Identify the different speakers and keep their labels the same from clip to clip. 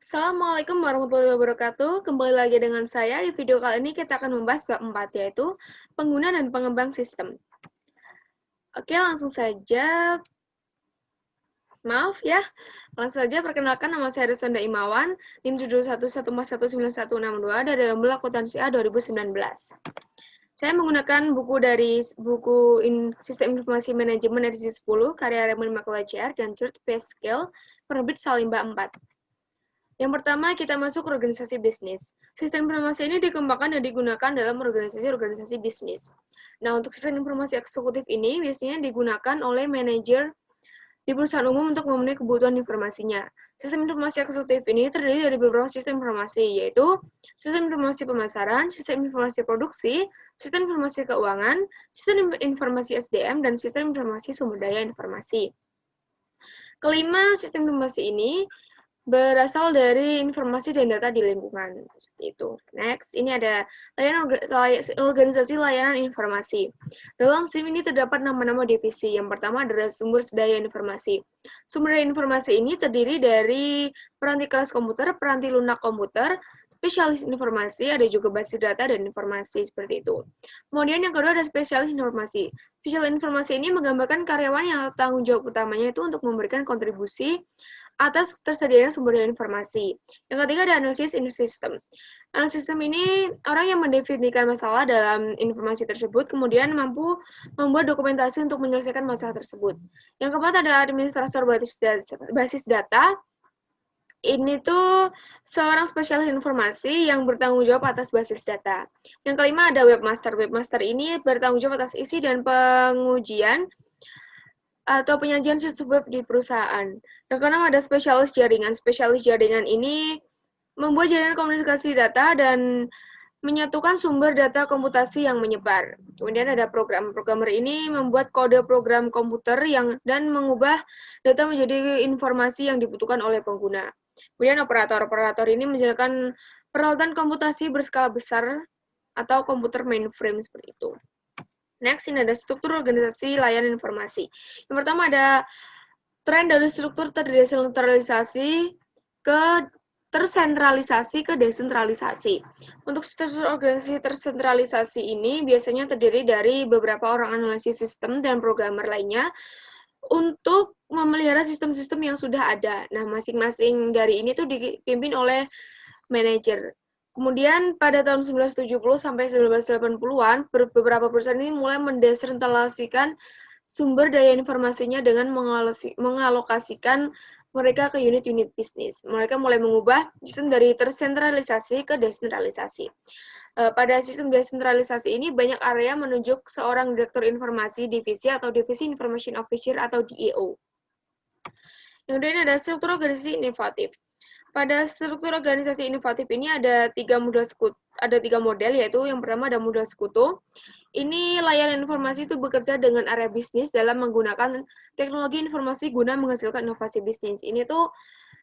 Speaker 1: Assalamualaikum warahmatullahi wabarakatuh. Kembali lagi dengan saya. Di video kali ini kita akan membahas bab 4, yaitu pengguna dan pengembang sistem. Oke, langsung saja. Maaf ya. Langsung saja perkenalkan, nama saya Resanda Imawan, NIM 71114196162 dari Lomba Akuntansi A 2019. Saya menggunakan buku dari Sistem Informasi Manajemen edisi 10, karya Raymond McLachar dan George P. Skill, penerbit Salimba 4. Yang pertama, kita masuk ke organisasi bisnis. Sistem informasi ini dikembangkan dan digunakan dalam organisasi-organisasi bisnis. Nah, untuk sistem informasi eksekutif ini biasanya digunakan oleh manajer di perusahaan umum untuk memenuhi kebutuhan informasinya. Sistem informasi eksekutif ini terdiri dari beberapa sistem informasi, yaitu sistem informasi pemasaran, sistem informasi produksi, sistem informasi keuangan, sistem informasi SDM, dan sistem informasi sumber daya informasi. Kelima, sistem informasi ini berasal dari informasi dan data di lingkungan, seperti itu. Next, ini ada organisasi layanan informasi. Dalam SIM ini terdapat nama-nama divisi. Yang pertama adalah sumber daya informasi. Sumber daya informasi ini terdiri dari peranti keras komputer, peranti lunak komputer, spesialis informasi, ada juga basis data dan informasi, seperti itu. Kemudian yang kedua ada spesialis informasi. Spesialis informasi ini menggambarkan karyawan yang tanggung jawab utamanya itu untuk memberikan kontribusi atas tersedianya sumber daya informasi. Yang ketiga ada analisis sistem. Analisis sistem ini orang yang mendefinisikan masalah dalam informasi tersebut, kemudian mampu membuat dokumentasi untuk menyelesaikan masalah tersebut. Yang keempat ada administrator basis data. Ini tuh seorang spesialis informasi yang bertanggung jawab atas basis data. Yang kelima ada webmaster. Webmaster ini bertanggung jawab atas isi dan pengujian atau penyajian sistem web di perusahaan. Yang keenam ada spesialis jaringan. Spesialis jaringan ini membuat jaringan komunikasi data dan menyatukan sumber data komputasi yang menyebar. Kemudian ada programmer ini membuat kode program komputer dan mengubah data menjadi informasi yang dibutuhkan oleh pengguna. Kemudian operator ini menjalankan peralatan komputasi berskala besar atau komputer mainframe seperti itu. Next, ini ada struktur organisasi layanan informasi. Yang pertama ada tren dari struktur tersentralisasi ke desentralisasi. Untuk struktur organisasi tersentralisasi ini biasanya terdiri dari beberapa orang analisis sistem dan programmer lainnya untuk memelihara sistem-sistem yang sudah ada. Nah, masing-masing dari ini tuh dipimpin oleh manajer. Kemudian pada tahun 1970 sampai 1980-an, beberapa perusahaan ini mulai mendesentralisasikan sumber daya informasinya dengan mengalokasikan mereka ke unit-unit bisnis. Mereka mulai mengubah sistem dari tersentralisasi ke desentralisasi. Pada sistem desentralisasi ini, banyak area menunjuk seorang direktur informasi divisi atau divisi information officer atau DIO. Yang kedua ada struktur organisasi inovatif. Pada struktur organisasi inovatif ini ada tiga model, yaitu yang pertama ada model sekutu. Ini layanan informasi itu bekerja dengan area bisnis dalam menggunakan teknologi informasi guna menghasilkan inovasi bisnis. Ini tuh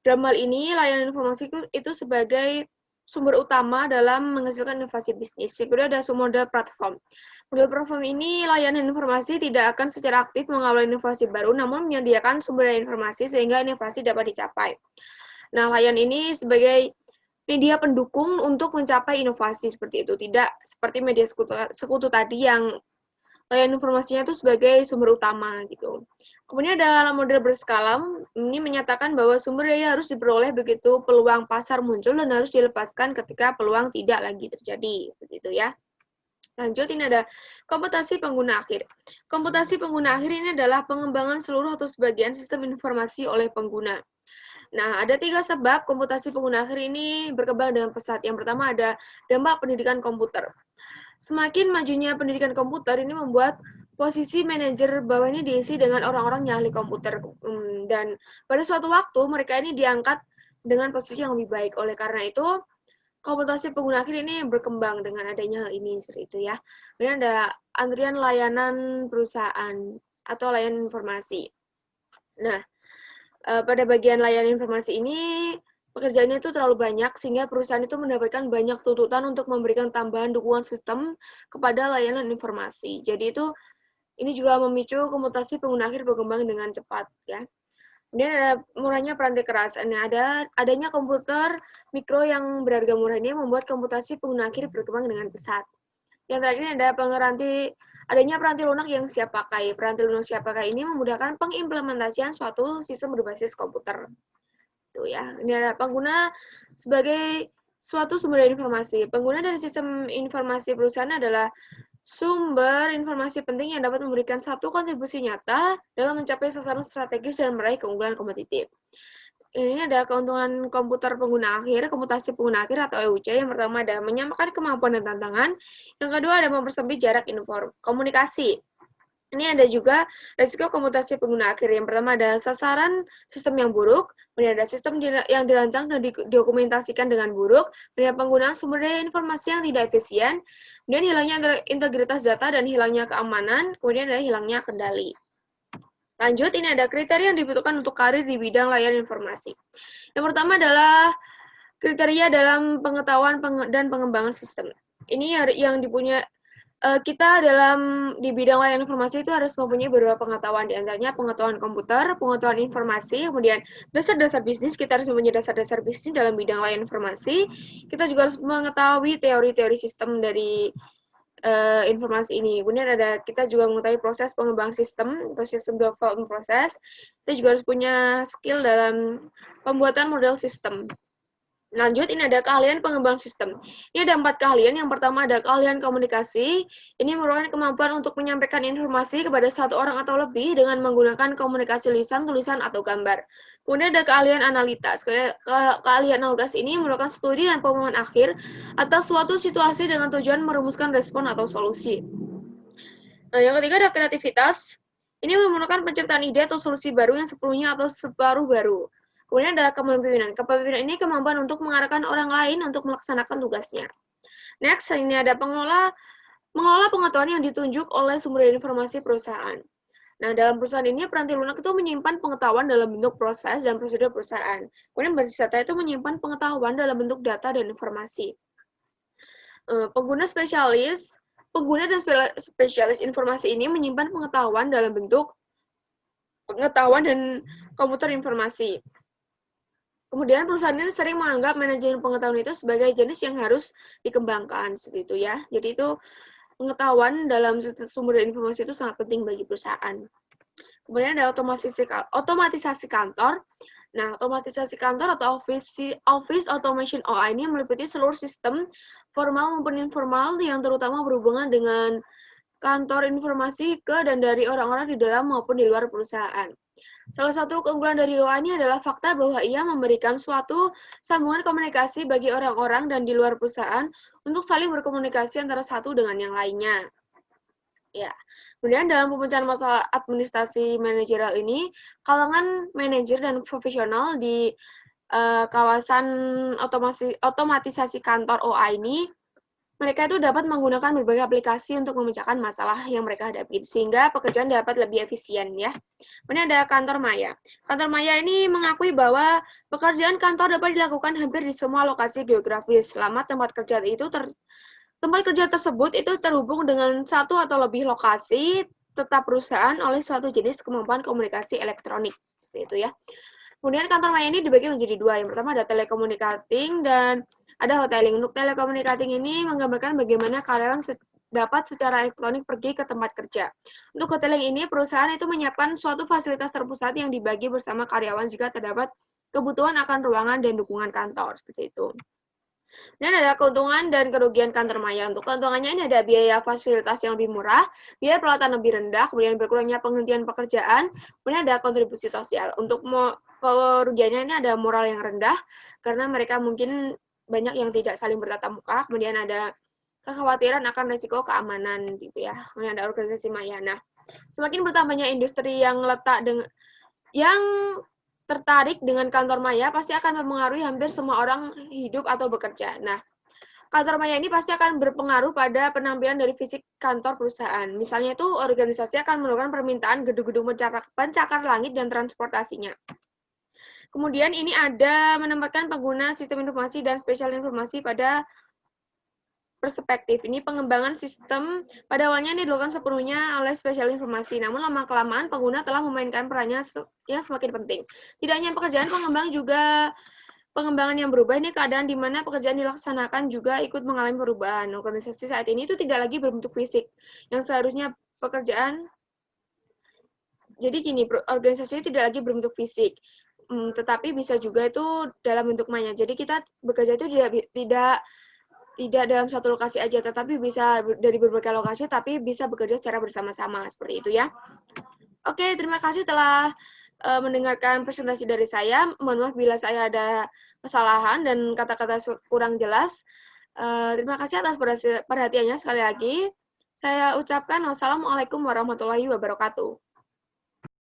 Speaker 1: dalam hal ini layanan informasi itu sebagai sumber utama dalam menghasilkan inovasi bisnis. Yang kedua ada model platform. Model platform ini layanan informasi tidak akan secara aktif mengawal inovasi baru, namun menyediakan sumber daya informasi sehingga inovasi dapat dicapai. Nah, layan ini sebagai media pendukung untuk mencapai inovasi seperti itu. Tidak seperti media sekutu tadi yang layan informasinya itu sebagai sumber utama gitu. Kemudian dalam model berskala, ini menyatakan bahwa sumber daya harus diperoleh begitu peluang pasar muncul dan harus dilepaskan ketika peluang tidak lagi terjadi. Seperti itu ya. Lanjut, ini ada komputasi pengguna akhir. Komputasi pengguna akhir ini adalah pengembangan seluruh atau sebagian sistem informasi oleh pengguna. Nah, ada 3 sebab komputasi pengguna akhir ini berkembang dengan pesat. Yang pertama ada dampak pendidikan komputer. Semakin majunya pendidikan komputer ini membuat posisi manajer bawah ini diisi dengan orang-orang yang ahli komputer. Dan pada suatu waktu mereka ini diangkat dengan posisi yang lebih baik. Oleh karena itu, komputasi pengguna akhir ini berkembang dengan adanya hal ini, seperti itu ya. Kemudian ada antrian layanan perusahaan atau layanan informasi. Nah, pada bagian layanan informasi ini, pekerjaannya itu terlalu banyak, sehingga perusahaan itu mendapatkan banyak tuntutan untuk memberikan tambahan dukungan sistem kepada layanan informasi. Jadi ini juga memicu komputasi pengguna akhir berkembang dengan cepat. Ya. Kemudian ada murahnya perangkat keras. Nah, adanya komputer mikro yang berharga murah ini membuat komputasi pengguna akhir berkembang dengan pesat. Yang terakhir ini ada adanya peranti lunak yang siap pakai. Peranti lunak siap pakai ini memudahkan pengimplementasian suatu sistem berbasis komputer. Tuh ya, ini ada pengguna sebagai suatu sumber informasi. Pengguna dari sistem informasi perusahaan adalah sumber informasi penting yang dapat memberikan satu kontribusi nyata dalam mencapai sasaran strategis dan meraih keunggulan kompetitif. Ini ada keuntungan komputer pengguna akhir, komputasi pengguna akhir atau EUC. Yang pertama ada menyamakan kemampuan dan tantangan. Yang kedua ada mempersempit jarak komunikasi. Ini ada juga resiko komputasi pengguna akhir. Yang pertama ada sasaran sistem yang buruk, kemudian ada sistem yang dirancang dan didokumentasikan dengan buruk, kemudian penggunaan sumber daya informasi yang tidak efisien, kemudian hilangnya integritas data dan hilangnya keamanan, kemudian ada hilangnya kendali. Lanjut, ini ada kriteria yang dibutuhkan untuk karir di bidang layar informasi. Yang pertama adalah kriteria dalam pengetahuan dan pengembangan sistem. Ini yang dipunya kita di bidang layar informasi itu harus mempunyai beberapa pengetahuan, di antaranya pengetahuan komputer, pengetahuan informasi, kemudian dasar-dasar bisnis, kita harus mempunyai dasar-dasar bisnis dalam bidang layar informasi. Kita juga harus mengetahui teori-teori sistem dari informasi ini. Kemudian kita juga mengetahui proses pengembang sistem atau sistem development proses. Kita juga harus punya skill dalam pembuatan model sistem. Lanjut, ini ada keahlian pengembang sistem. Ini ada 4 keahlian. Yang pertama ada keahlian komunikasi. Ini merupakan kemampuan untuk menyampaikan informasi kepada satu orang atau lebih dengan menggunakan komunikasi lisan, tulisan, atau gambar. Kemudian ada keahlian analitas. Keahlian analitas ini merupakan studi dan pemahaman akhir atas suatu situasi dengan tujuan merumuskan respon atau solusi. Nah, yang ketiga ada kreativitas. Ini memerlukan penciptaan ide atau solusi baru yang sepenuhnya atau separuh baru. Kemudian ada kepemimpinan. Kepemimpinan ini kemampuan untuk mengarahkan orang lain untuk melaksanakan tugasnya. Next, ini ada mengelola pengetahuan yang ditunjuk oleh sumber informasi perusahaan. Nah, dalam perusahaan ini, peranti lunak itu menyimpan pengetahuan dalam bentuk proses dan prosedur perusahaan. Kemudian basis data itu menyimpan pengetahuan dalam bentuk data dan informasi. Pengguna dan spesialis informasi ini menyimpan pengetahuan dalam bentuk pengetahuan dan komputer informasi. Kemudian perusahaan ini sering menganggap manajemen pengetahuan itu sebagai jenis yang harus dikembangkan, seperti itu ya. Jadi itu pengetahuan dalam sumber informasi itu sangat penting bagi perusahaan. Kemudian ada otomatisasi kantor. Nah, otomatisasi kantor atau Office Automation OA ini meliputi seluruh sistem formal maupun informal yang terutama berhubungan dengan kantor informasi ke dan dari orang-orang di dalam maupun di luar perusahaan. Salah satu keunggulan dari OA ini adalah fakta bahwa ia memberikan suatu sambungan komunikasi bagi orang-orang dan di luar perusahaan untuk saling berkomunikasi antara satu dengan yang lainnya. Ya. Kemudian dalam pemecahan masalah administrasi manajerial ini, kalangan manajer dan profesional di kawasan otomatisasi kantor OA ini, mereka itu dapat menggunakan berbagai aplikasi untuk memecahkan masalah yang mereka hadapi, sehingga pekerjaan dapat lebih efisien ya. Kemudian ada kantor maya. Kantor maya ini mengakui bahwa pekerjaan kantor dapat dilakukan hampir di semua lokasi geografis, selama tempat kerja tersebut itu terhubung dengan satu atau lebih lokasi tetap perusahaan oleh suatu jenis kemampuan komunikasi elektronik. Seperti itu ya. Kemudian kantor maya ini dibagi menjadi 2. Yang pertama ada telecommunicating dan ada hoteling. Untuk telecommunicating ini menggambarkan bagaimana karyawan dapat secara elektronik pergi ke tempat kerja. Untuk hoteling ini, perusahaan itu menyiapkan suatu fasilitas terpusat yang dibagi bersama karyawan jika terdapat kebutuhan akan ruangan dan dukungan kantor. Seperti itu. Dan ada keuntungan dan kerugian kantor maya. Untuk keuntungannya ini ada biaya fasilitas yang lebih murah, biaya peralatan lebih rendah, kemudian berkurangnya penghentian pekerjaan, kemudian ada kontribusi sosial. Untuk kerugiannya ini ada moral yang rendah, karena mereka mungkin banyak yang tidak saling bertatap muka, kemudian ada kekhawatiran akan risiko keamanan gitu ya. Kemudian ada organisasi maya. Nah, semakin bertambahnya industri yang tertarik dengan kantor maya pasti akan mempengaruhi hampir semua orang hidup atau bekerja. Nah, kantor maya ini pasti akan berpengaruh pada penampilan dari fisik kantor perusahaan. Misalnya itu organisasi akan melakukan permintaan gedung-gedung pencakar langit dan transportasinya. Kemudian ini ada menempatkan pengguna sistem informasi dan spesial informasi pada perspektif. Ini pengembangan sistem pada awalnya ini dilakukan sepenuhnya oleh spesial informasi, namun lama-kelamaan pengguna telah memainkan perannya yang semakin penting. Tidak hanya pekerjaan pengembang, juga pengembangan yang berubah ini keadaan di mana pekerjaan dilaksanakan juga ikut mengalami perubahan. Organisasi saat ini itu tidak lagi berbentuk fisik, yang seharusnya pekerjaan. Jadi gini, organisasi tidak lagi berbentuk fisik, tetapi bisa juga itu dalam bentuk maya. Jadi kita bekerja itu tidak dalam satu lokasi aja, tetapi bisa dari berbagai lokasi, tapi bisa bekerja secara bersama-sama, seperti itu ya. Oke, terima kasih telah mendengarkan presentasi dari saya. Mohon maaf bila saya ada kesalahan dan kata-kata kurang jelas. Terima kasih atas perhatiannya sekali lagi. Saya ucapkan wassalamualaikum warahmatullahi wabarakatuh.